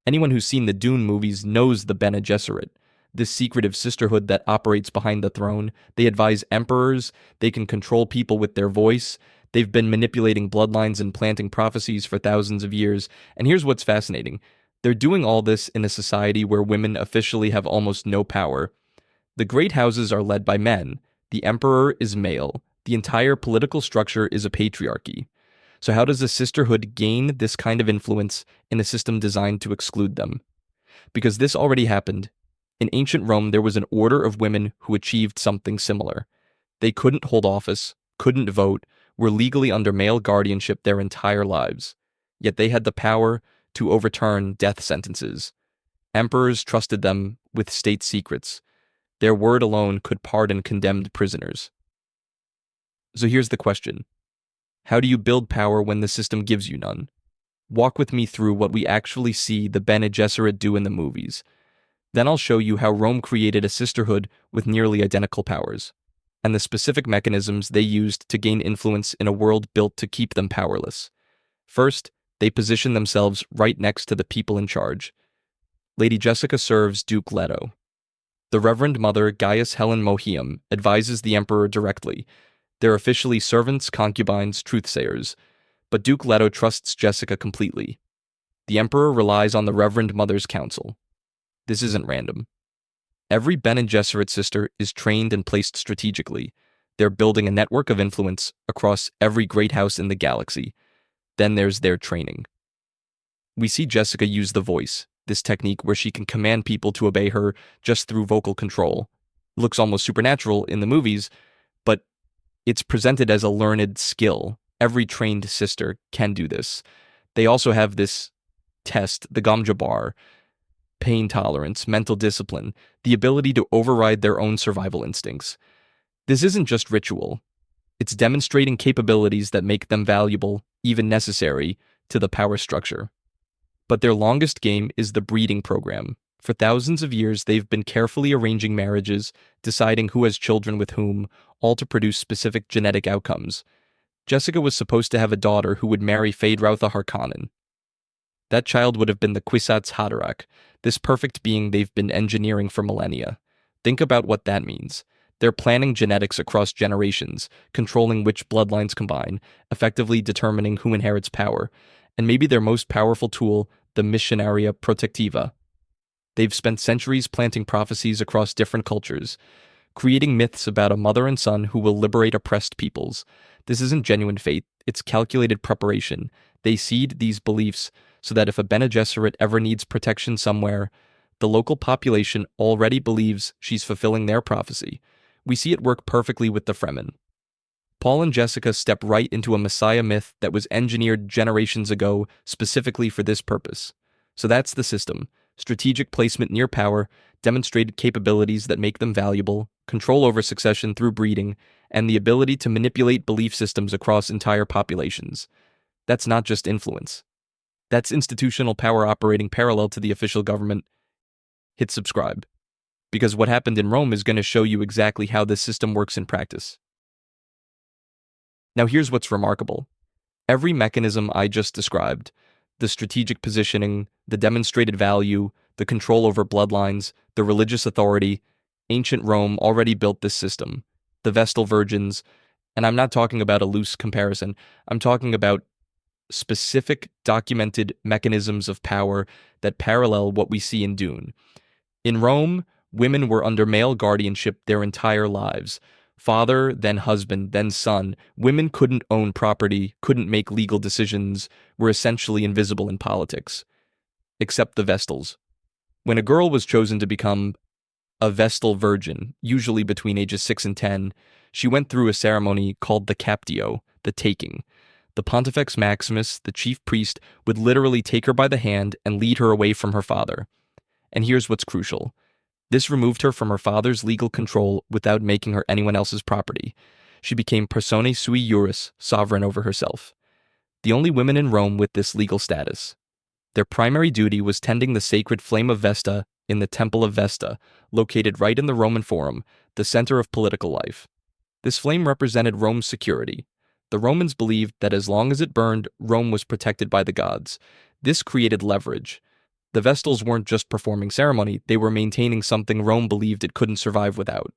Anyone who's seen the Dune movies knows the Bene Gesserit, this secretive sisterhood that operates behind the throne. They advise emperors, they can control people with their voice, they've been manipulating bloodlines and planting prophecies for thousands of years. And here's what's fascinating. They're doing all this in a society where women officially have almost no power. The great houses are led by men. The emperor is male. The entire political structure is a patriarchy. So how does a sisterhood gain this kind of influence in a system designed to exclude them? Because this already happened. In ancient Rome, there was an order of women who achieved something similar. They couldn't hold office, couldn't vote, were legally under male guardianship their entire lives. Yet they had the power to overturn death sentences. Emperors trusted them with state secrets. Their word alone could pardon condemned prisoners. So here's the question. How do you build power when the system gives you none? Walk with me through what we actually see the Bene Gesserit do in the movies. Then I'll show you how Rome created a sisterhood with nearly identical powers, and the specific mechanisms they used to gain influence in a world built to keep them powerless. First, they position themselves right next to the people in charge. Lady Jessica serves Duke Leto. The Reverend Mother Gaius Helen Mohiam advises the Emperor directly. They're officially servants, concubines, truthsayers, but Duke Leto trusts Jessica completely. The Emperor relies on the Reverend Mother's counsel. This isn't random. Every Bene Gesserit sister is trained and placed strategically. They're building a network of influence across every great house in the galaxy. Then there's their training. We see Jessica use the voice, this technique where she can command people to obey her just through vocal control. It looks almost supernatural in the movies, but it's presented as a learned skill. Every trained sister can do this. They also have this test, the Gamja bar, pain tolerance, mental discipline, the ability to override their own survival instincts. This isn't just ritual. It's demonstrating capabilities that make them valuable, even necessary, to the power structure. But their longest game is the breeding program. For thousands of years, they've been carefully arranging marriages, deciding who has children with whom, all to produce specific genetic outcomes. Jessica was supposed to have a daughter who would marry Phaedrautha Harkonnen. That child would have been the Kwisatz Haderach, this perfect being they've been engineering for millennia. Think about what that means. They're planning genetics across generations, controlling which bloodlines combine, effectively determining who inherits power, and maybe their most powerful tool, the Missionaria Protectiva. They've spent centuries planting prophecies across different cultures, creating myths about a mother and son who will liberate oppressed peoples. This isn't genuine faith, it's calculated preparation. They seed these beliefs so that if a Bene Gesserit ever needs protection somewhere, the local population already believes she's fulfilling their prophecy. We see it work perfectly with the Fremen. Paul and Jessica step right into a messiah myth that was engineered generations ago specifically for this purpose. So that's the system. Strategic placement near power, demonstrated capabilities that make them valuable, control over succession through breeding, and the ability to manipulate belief systems across entire populations. That's not just influence. That's institutional power operating parallel to the official government. Hit subscribe. Because what happened in Rome is going to show you exactly how this system works in practice. Now here's what's remarkable. Every mechanism I just described, the strategic positioning, the demonstrated value, the control over bloodlines, the religious authority, ancient Rome already built this system. The Vestal Virgins, and I'm not talking about a loose comparison, I'm talking about specific documented mechanisms of power that parallel what we see in Dune. In Rome, women were under male guardianship their entire lives. Father, then husband, then son. Women couldn't own property, couldn't make legal decisions, were essentially invisible in politics. Except the Vestals. When a girl was chosen to become a Vestal Virgin, usually between ages 6 and 10, she went through a ceremony called the Captio, the taking. The Pontifex Maximus, the chief priest, would literally take her by the hand and lead her away from her father. And here's what's crucial. This removed her from her father's legal control without making her anyone else's property. She became personae sui juris, sovereign over herself. The only women in Rome with this legal status. Their primary duty was tending the sacred flame of Vesta in the Temple of Vesta, located right in the Roman Forum, the center of political life. This flame represented Rome's security. The Romans believed that as long as it burned, Rome was protected by the gods. This created leverage. The Vestals weren't just performing ceremony, they were maintaining something Rome believed it couldn't survive without.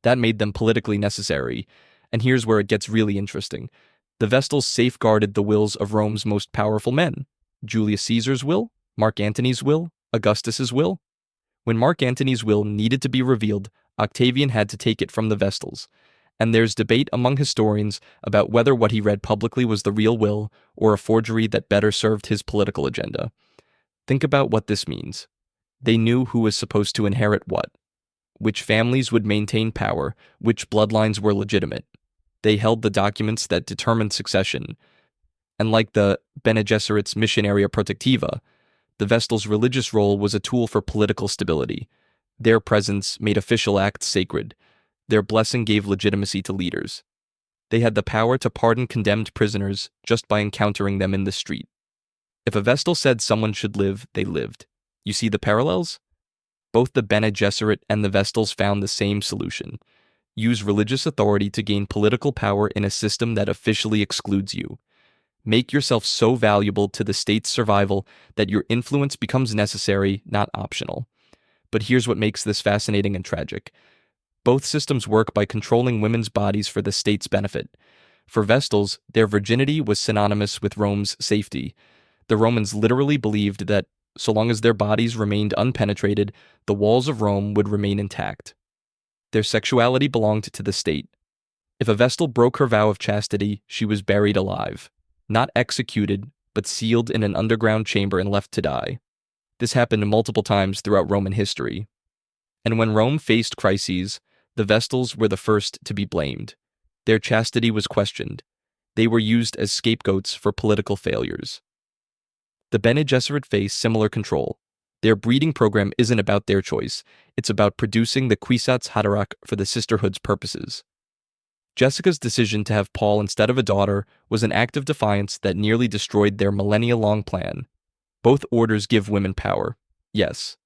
That made them politically necessary. And here's where it gets really interesting. The Vestals safeguarded the wills of Rome's most powerful men. Julius Caesar's will, Mark Antony's will, Augustus's will. When Mark Antony's will needed to be revealed, Octavian had to take it from the Vestals. And there's debate among historians about whether what he read publicly was the real will or a forgery that better served his political agenda. Think about what this means. They knew who was supposed to inherit what, which families would maintain power, which bloodlines were legitimate. They held the documents that determined succession. And like the Bene Gesserit's Missionaria Protectiva, the Vestal's religious role was a tool for political stability. Their presence made official acts sacred. Their blessing gave legitimacy to leaders. They had the power to pardon condemned prisoners just by encountering them in the street. If a Vestal said someone should live, they lived. You see the parallels? Both the Bene Gesserit and the Vestals found the same solution. Use religious authority to gain political power in a system that officially excludes you. Make yourself so valuable to the state's survival that your influence becomes necessary, not optional. But here's what makes this fascinating and tragic. Both systems work by controlling women's bodies for the state's benefit. For Vestals, their virginity was synonymous with Rome's safety. The Romans literally believed that so long as their bodies remained unpenetrated, the walls of Rome would remain intact. Their sexuality belonged to the state. If a Vestal broke her vow of chastity, she was buried alive. Not executed, but sealed in an underground chamber and left to die. This happened multiple times throughout Roman history. And when Rome faced crises, the Vestals were the first to be blamed. Their chastity was questioned. They were used as scapegoats for political failures. The Bene Gesserit face similar control. Their breeding program isn't about their choice. It's about producing the Kwisatz Haderach for the sisterhood's purposes. Jessica's decision to have Paul instead of a daughter was an act of defiance that nearly destroyed their millennia-long plan. Both orders give women power, yes,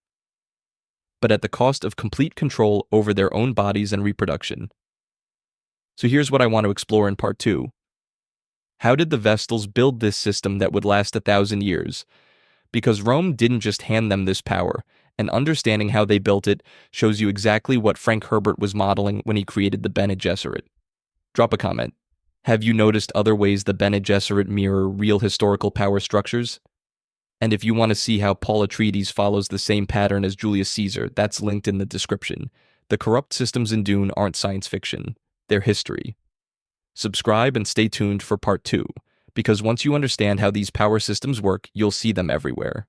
but at the cost of complete control over their own bodies and reproduction. So here's what I want to explore in part 2. How did the Vestals build this system that would last 1,000 years? Because Rome didn't just hand them this power, and understanding how they built it shows you exactly what Frank Herbert was modeling when he created the Bene Gesserit. Drop a comment. Have you noticed other ways the Bene Gesserit mirror real historical power structures? And if you want to see how Paul Atreides follows the same pattern as Julius Caesar, that's linked in the description. The corrupt systems in Dune aren't science fiction. They're history. Subscribe and stay tuned for part 2, because once you understand how these power systems work, you'll see them everywhere.